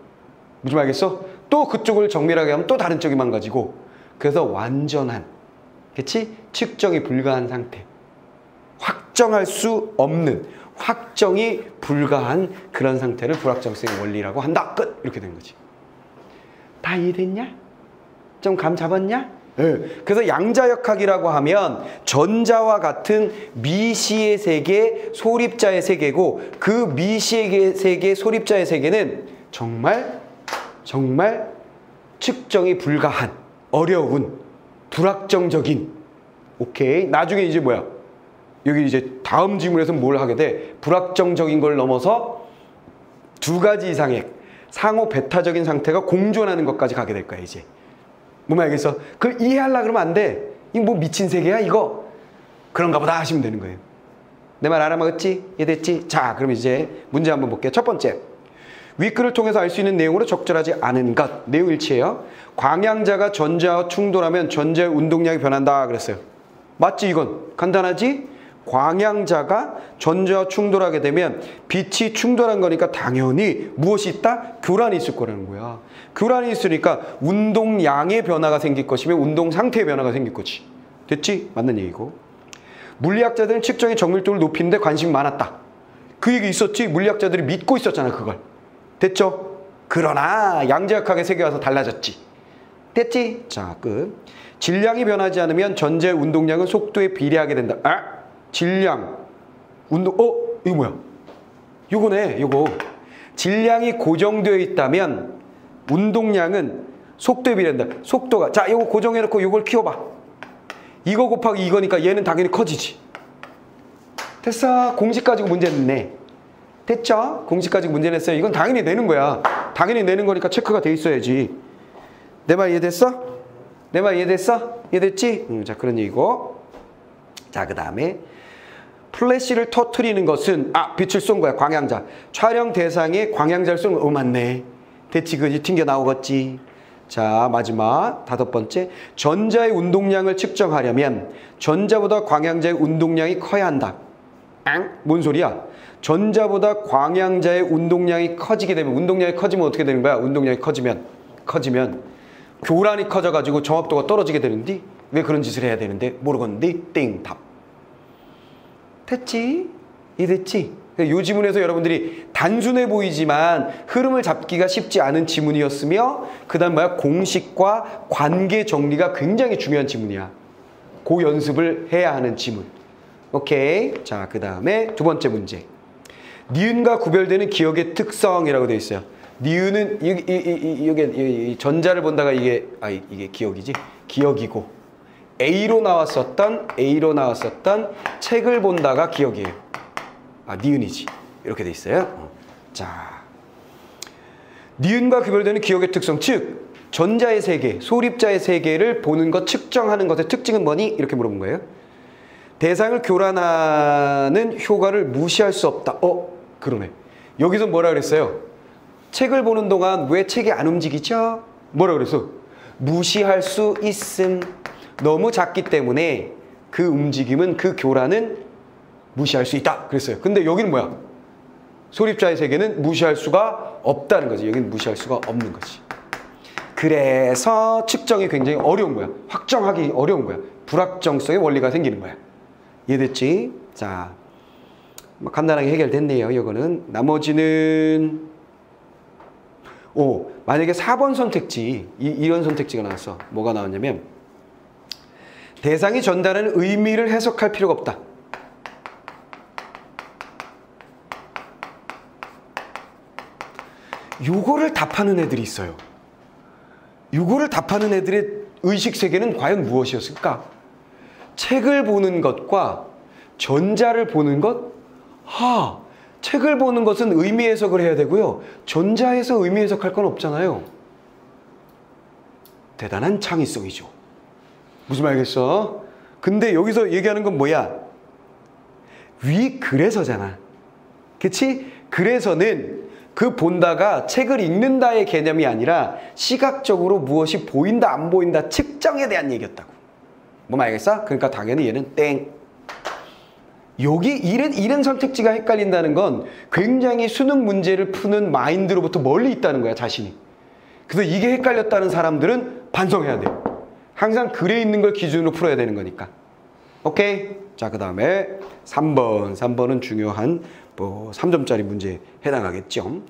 무슨 말겠어? 또 그쪽을 정밀하게 하면 또 다른 쪽이 망가지고, 그래서 완전한, 그치? 측정이 불가한 상태, 확정할 수 없는, 확정이 불가한 그런 상태를 불확정성의 원리라고 한다. 끝! 이렇게 된 거지. 다 이해됐냐? 좀 감 잡았냐? 네. 그래서 양자역학이라고 하면 전자와 같은 미시의 세계, 소립자의 세계고, 그 미시의 세계, 소립자의 세계는 정말 측정이 불가한, 어려운, 불확정적인. 오케이. 나중에 이제 뭐야? 여기 이제 다음 지문에서 뭘 하게 돼? 불확정적인 걸 넘어서 두 가지 이상의 상호 배타적인 상태가 공존하는 것까지 가게 될 거야, 이제. 뭔 알겠어? 그걸 이해하려고 그러면 안 돼. 이거 뭐 미친 세계야, 이거? 그런가 보다 하시면 되는 거예요. 내 말 알아먹었지? 이해됐지? 자, 그럼 이제 문제 한번 볼게요. 첫 번째. 윗글을 통해서 알 수 있는 내용으로 적절하지 않은 것. 내용 일치해요. 광양자가 전자와 충돌하면 전자의 운동량이 변한다 그랬어요. 맞지, 이건? 간단하지? 광양자가 전자와 충돌하게 되면 빛이 충돌한 거니까 당연히 무엇이 있다? 교란이 있을 거라는 거야. 교란이 있으니까 운동량의 변화가 생길 것이며 운동 상태의 변화가 생길 거지. 됐지? 맞는 얘기고. 물리학자들은 측정의 정밀도를 높이는 데 관심이 많았다. 그 얘기 있었지? 물리학자들이 믿고 있었잖아, 그걸. 됐죠? 그러나 양자역학의 세계에 와서 달라졌지. 됐지? 자, 끝. 질량이 변하지 않으면 전자의 운동량은 속도에 비례하게 된다. 질량, 운동, 이거 뭐야? 요거네, 요거. 질량이 고정되어 있다면 운동량은 속도에 비례한다. 속도가, 자, 요거 고정해놓고 요걸 키워봐. 이거 곱하기 이거니까 얘는 당연히 커지지. 됐어. 공식 가지고 문제 냈네. 됐죠? 공식 가지고 문제 냈어요. 이건 당연히 내는 거야. 당연히 내는 거니까 체크가 돼 있어야지. 내 말 이해됐어? 내 말 이해됐어? 이해됐지? 자, 그런 얘기고. 자, 그 다음에 플래시를 터트리는 것은 빛을 쏜 거야. 광양자. 촬영 대상에 광양자를 쏜 거. 맞네. 됐지? 그지? 튕겨 나오겠지. 자, 마지막 5번째. 전자의 운동량을 측정하려면 전자보다 광양자의 운동량이 커야 한다. 뭔 소리야? 전자보다 광양자의 운동량이 커지게 되면, 운동량이 커지면 어떻게 되는 거야? 운동량이 커지면 교란이 커져가지고 정확도가 떨어지게 되는데, 왜 그런 짓을 해야 되는데? 모르겠는데 땡 답. 됐지? 이해됐지? 이 지문에서 여러분들이 단순해 보이지만 흐름을 잡기가 쉽지 않은 지문이었으며, 그 다음 뭐야? 공식과 관계 정리가 굉장히 중요한 지문이야. 그 연습을 해야 하는 지문. 오케이. 자, 그 다음에 2번째 문제. 니은과 구별되는 기억의 특성이라고 되어 있어요. 니은은 이게 전자를 본다가 이게 기억이지? 기억이고, A로 나왔었던 책을 본다가 기억이에요. 니은이지. 이렇게 돼 있어요. 자, 니은과 구별되는 기억의 특성, 즉 전자의 세계, 소립자의 세계를 보는 것, 측정하는 것의 특징은 뭐니? 이렇게 물어본 거예요. 대상을 교란하는 효과를 무시할 수 없다. 그러네. 여기서 뭐라 그랬어요? 책을 보는 동안 왜 책이 안 움직이죠? 뭐라 그랬어? 무시할 수 있음. 너무 작기 때문에 그 움직임은, 그 교란은 무시할 수 있다. 그랬어요. 근데 여기는 뭐야? 소립자의 세계는 무시할 수가 없다는 거지. 여기는 무시할 수가 없는 거지. 그래서 측정이 굉장히 어려운 거야. 확정하기 어려운 거야. 불확정성의 원리가 생기는 거야. 이해됐지? 자, 간단하게 해결됐네요. 이거는. 나머지는 만약에 4번 선택지, 이런 선택지가 나왔어. 뭐가 나왔냐면, 대상이 전달하는 의미를 해석할 필요가 없다. 요거를 답하는 애들이 있어요. 요거를 답하는 애들의 의식세계는 과연 무엇이었을까? 책을 보는 것과 전자를 보는 것? 책을 보는 것은 의미 해석을 해야 되고요. 전자에서 의미 해석할 건 없잖아요. 대단한 창의성이죠. 무슨 말이겠어? 근데 여기서 얘기하는 건 뭐야? 그래서잖아. 그치? 그래서는 그 본다가 책을 읽는다의 개념이 아니라 시각적으로 무엇이 보인다 안 보인다 측정에 대한 얘기였다고. 뭐 말겠어? 그러니까 당연히 얘는 땡. 여기 이런 선택지가 헷갈린다는 건 굉장히 수능 문제를 푸는 마인드로부터 멀리 있다는 거야, 자신이. 그래서 이게 헷갈렸다는 사람들은 반성해야 돼. 항상 글에 있는 걸 기준으로 풀어야 되는 거니까. 오케이? 자, 그 다음에 3번. 3번은 중요한 3점짜리 문제에 해당하겠죠.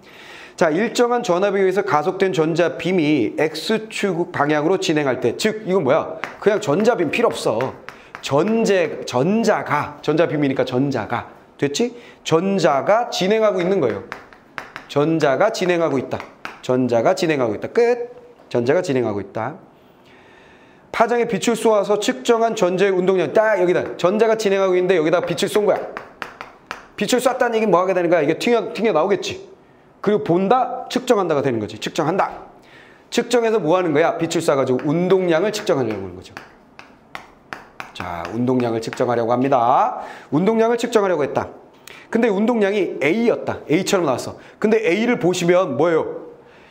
자, 일정한 전압에 의해서 가속된 전자빔이 X축 방향으로 진행할 때, 즉 이건 뭐야? 그냥 전자빔 필요 없어. 전자빔이니까 전자가 됐지? 전자가 진행하고 있는 거예요. 전자가 진행하고 있다. 끝. 전자가 진행하고 있다. 파장에 빛을 쏘아서 측정한 전자의 운동량, 딱 여기다 전자가 진행하고 있는데 여기다 빛을 쏜 거야. 빛을 쐈다는 얘기는 뭐 하게 되는 거야? 이게 튕겨 나오겠지. 그리고 본다, 측정한다가 되는 거지. 측정한다. 측정해서 뭐 하는 거야? 빛을 쏴가지고 운동량을 측정하려고 하는 거죠. 자, 운동량을 측정하려고 합니다. 운동량을 측정하려고 했다. 근데 운동량이 A였다. A처럼 나왔어. 근데 A를 보시면 뭐예요?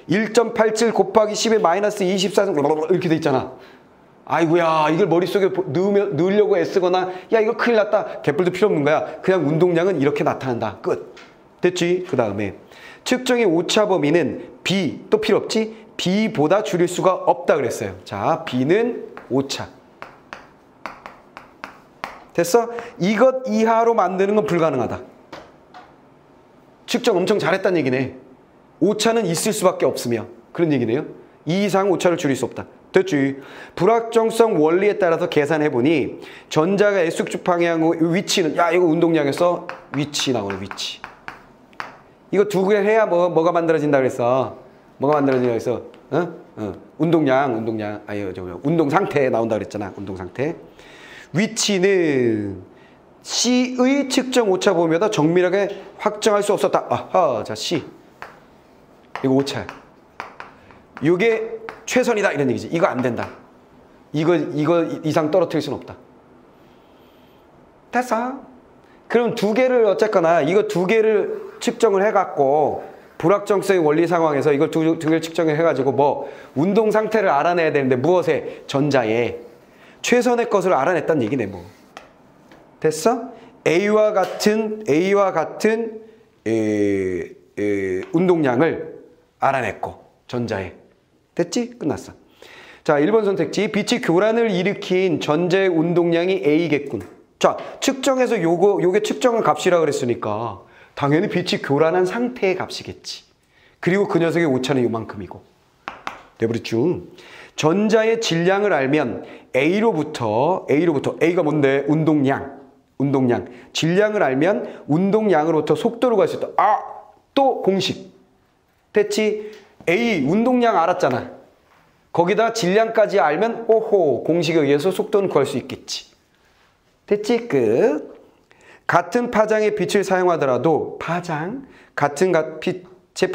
1.87 곱하기 10의 마이너스 24 이렇게 돼 있잖아. 아이고야, 이걸 머릿속에 넣으려고 애쓰거나 야 이거 큰일 났다, 개뿔도 필요 없는 거야. 그냥 운동량은 이렇게 나타난다. 끝. 됐지? 그 다음에 측정의 오차 범위는 B, 또 필요 없지? B보다 줄일 수가 없다 그랬어요. 자, B는 오차. 됐어? 이것 이하로 만드는 건 불가능하다. 측정 엄청 잘했다는 얘기네. 오차는 있을 수밖에 없으며 그런 얘기네요. 이 이상 오차를 줄일 수 없다. 됐지? 불확정성 원리에 따라서 계산해보니 전자가 X축 방향 위치는, 야 이거 운동량에서 위치 나오네. 위치. 이거 두 개 해야 뭐가 만들어진다 그랬어. 뭐가 만들어진다 그랬어. 운동량 운동 상태 나온다 그랬잖아. 운동 상태. 위치는 C의 측정 오차 범위보다 정밀하게 확정할 수 없었다. 아하, 자 C. 이거 오차야. 이게 최선이다 이런 얘기지. 이거 안 된다. 이거 이상 떨어뜨릴 수는 없다. 됐어? 그럼 두 개를 어쨌거나 이거 두 개를 측정을 해갖고 불확정성의 원리 상황에서 이걸 두 개를 측정해 가지고 뭐 운동 상태를 알아내야 되는데 무엇에? 전자에 최선의 것을 알아냈다는 얘기네 뭐. 됐어? A와 같은 운동량을 알아냈고 전자에. 됐지? 끝났어. 자, 1번 선택지. 빛이 교란을 일으킨 전자의 운동량이 A겠군. 자, 측정해서 요게 측정한 값이라 그랬으니까 당연히 빛이 교란한 상태의 값이겠지. 그리고 그 녀석의 오차는 요만큼이고. 돼버렸죠? 전자의 질량을 알면 A로부터 A가 뭔데? 운동량. 질량을 알면 운동량으로부터 속도로 갈 수 있다. 아! 또 공식. 됐지? A 운동량 알았잖아. 거기다 질량까지 알면 오호 공식에 의해서 속도는 구할 수 있겠지. 됐지? 끝. 같은 파장의 빛을 사용하더라도 같은 빛의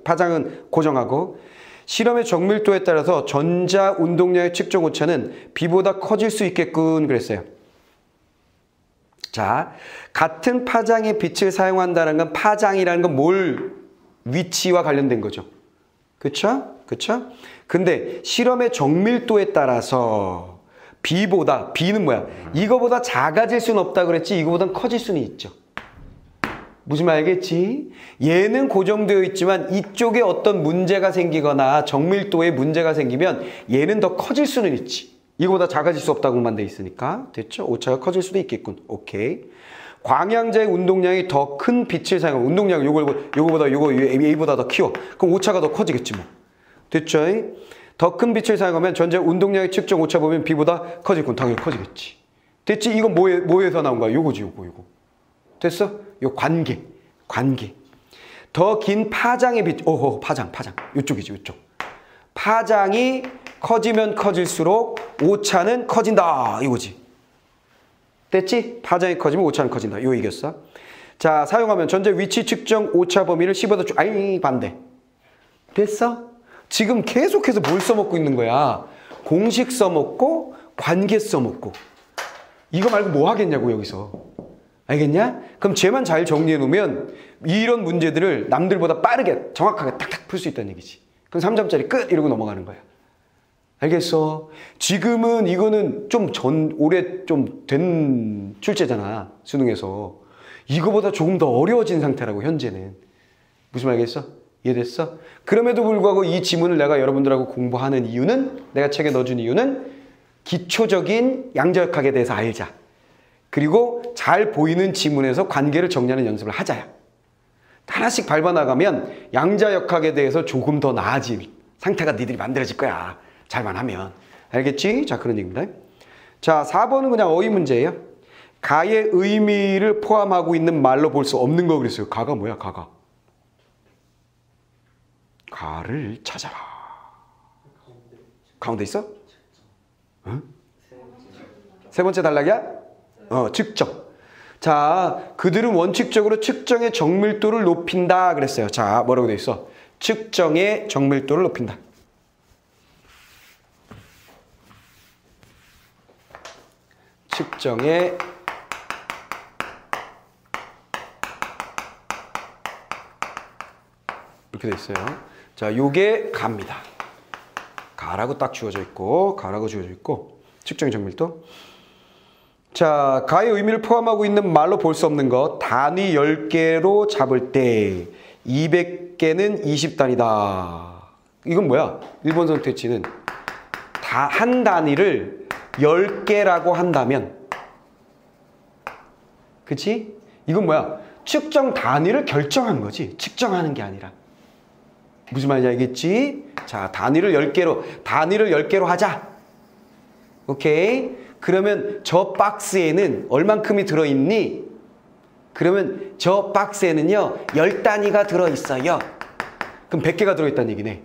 파장은 고정하고 실험의 정밀도에 따라서 전자 운동량의 측정 오차는 B보다 커질 수 있겠군 그랬어요. 자, 같은 파장의 빛을 사용한다는 건 파장이라는 건 뭘 위치와 관련된 거죠. 그쵸? 근데 실험의 정밀도에 따라서 B는 뭐야? 이거보다 작아질 수는 없다 그랬지 이거보단 커질 수는 있죠. 무슨 말 알겠지? 얘는 고정되어 있지만 이쪽에 어떤 문제가 생기거나 정밀도에 문제가 생기면 얘는 더 커질 수는 있지. 이거보다 작아질 수 없다고만 돼 있으니까. 됐죠? 오차가 커질 수도 있겠군. 오케이. 광양자의 운동량이 더 큰 빛을 사용하면 운동량 요거보다 A보다 더 키워. 그럼 오차가 더 커지겠지 뭐. 됐죠? 더 큰 빛을 사용하면 전자의 운동량의 측정 오차 보면 B보다 커지겠군. 당연히 커지겠지. 됐지? 이건 뭐에서 나온 거야? 요거. 됐어? 요 관계. 더 긴 파장의 빛. 파장. 요쪽이지, 요쪽. 파장이 커지면 커질수록 오차는 커진다. 이거지. 됐지? 파장이 커지면 오차는 커진다. 요 이겼어. 자, 사용하면 전자 위치 측정 오차 범위를 씹어서 반대. 됐어? 지금 계속해서 뭘 써먹고 있는 거야? 공식 써먹고 관계 써먹고. 이거 말고 뭐 하겠냐고 여기서. 알겠냐? 그럼 쟤만 잘 정리해 놓으면 이런 문제들을 남들보다 빠르게 정확하게 탁탁 풀 수 있다는 얘기지. 그럼 3점짜리 끝 이러고 넘어가는 거야. 알겠어? 지금은 이거는 올해 좀 된 출제잖아. 수능에서. 이거보다 조금 더 어려워진 상태라고 현재는. 무슨 말 알겠어? 이해됐어? 그럼에도 불구하고 이 지문을 내가 여러분들하고 공부하는 이유는 내가 책에 넣어준 이유는 기초적인 양자역학에 대해서 알자. 그리고 잘 보이는 지문에서 관계를 정리하는 연습을 하자야. 하나씩 밟아나가면 양자역학에 대해서 조금 더 나아질 상태가 니들이 만들어질 거야. 잘만 하면. 알겠지? 자, 그런 얘기입니다. 자, 4번은 그냥 어휘 문제예요. 가의 의미를 포함하고 있는 말로 볼 수 없는 거 그랬어요. 가가 뭐야? 가가. 가를 찾아라. 가운데 있어? 응? 세 번째 단락이야? 측정. 자, 그들은 원칙적으로 측정의 정밀도를 높인다 그랬어요. 자, 뭐라고 돼 있어? 측정의 정밀도를 높인다. 측정의 이렇게 돼 있어요. 자, 요게 가입니다. 가라고 딱 주어져 있고, 측정의 정밀도. 자, 가의 의미를 포함하고 있는 말로 볼 수 없는 것. 단위 10개로 잡을 때 200개는 20단위다. 이건 뭐야? 1번 선택지는 한 단위를 10개라고 한다면, 그치? 이건 뭐야? 측정 단위를 결정한 거지. 측정하는 게 아니라. 무슨 말인지 알겠지? 자, 단위를 10개로 하자. 오케이? 그러면 저 박스에는 얼만큼이 들어있니? 그러면 저 박스에는요 10단위가 들어있어요. 그럼 100개가 들어있다는 얘기네.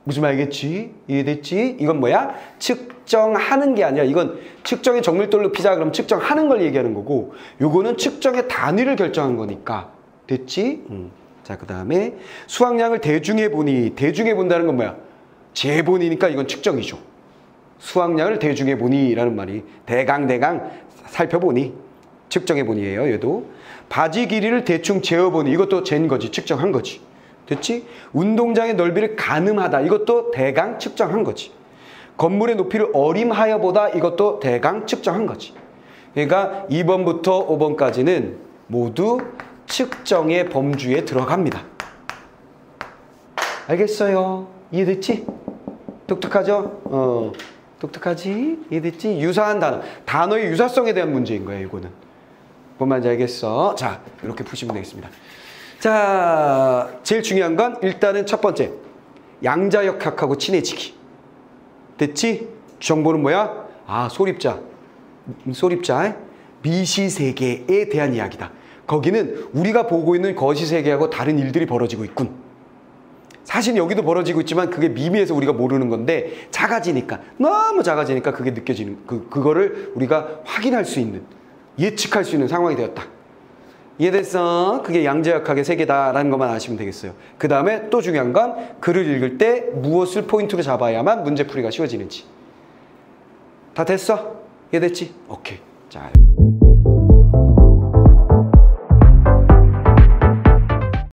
무슨 말이겠지? 이해됐지? 이건 뭐야? 측정하는 게 아니라 이건 측정의 정밀도를 높이자 그럼 측정하는 걸 얘기하는 거고, 요거는 측정의 단위를 결정한 거니까. 됐지? 자, 그 다음에 수확량을 대중해 보니. 대중해 본다는 건 뭐야? 재본이니까 이건 측정이죠. 수확량을 대중해 보니 라는 말이 대강 살펴보니. 측정해 보니예요. 얘도. 바지 길이를 대충 재어보니. 이것도 잰 거지. 측정한 거지. 됐지? 운동장의 넓이를 가늠하다. 이것도 대강 측정한 거지. 건물의 높이를 어림하여 보다. 이것도 대강 측정한 거지. 그러니까 2번부터 5번까지는 모두 측정의 범주에 들어갑니다. 알겠어요? 이해됐지? 독특하죠? 독특하지? 이해됐지? 유사한 단어. 단어의 유사성에 대한 문제인 거예요, 이거는. 뭔 말인지 알겠어? 자, 이렇게 푸시면 되겠습니다. 자, 제일 중요한 건 일단은 첫 번째. 양자역학하고 친해지기. 됐지? 정보는 뭐야? 아, 소립자. 소립자. 미시세계에 대한 이야기다. 거기는 우리가 보고 있는 거시세계하고 다른 일들이 벌어지고 있군. 사실 여기도 벌어지고 있지만 그게 미미해서 우리가 모르는 건데 작아지니까, 너무 작아지니까 그게 느껴지는, 그거를 우리가 확인할 수 있는, 예측할 수 있는 상황이 되었다. 이해됐어? 그게 양자역학의 세계다라는 것만 아시면 되겠어요. 그 다음에 또 중요한 건 글을 읽을 때 무엇을 포인트로 잡아야만 문제풀이가 쉬워지는지. 다 됐어? 이해됐지? 오케이. 자.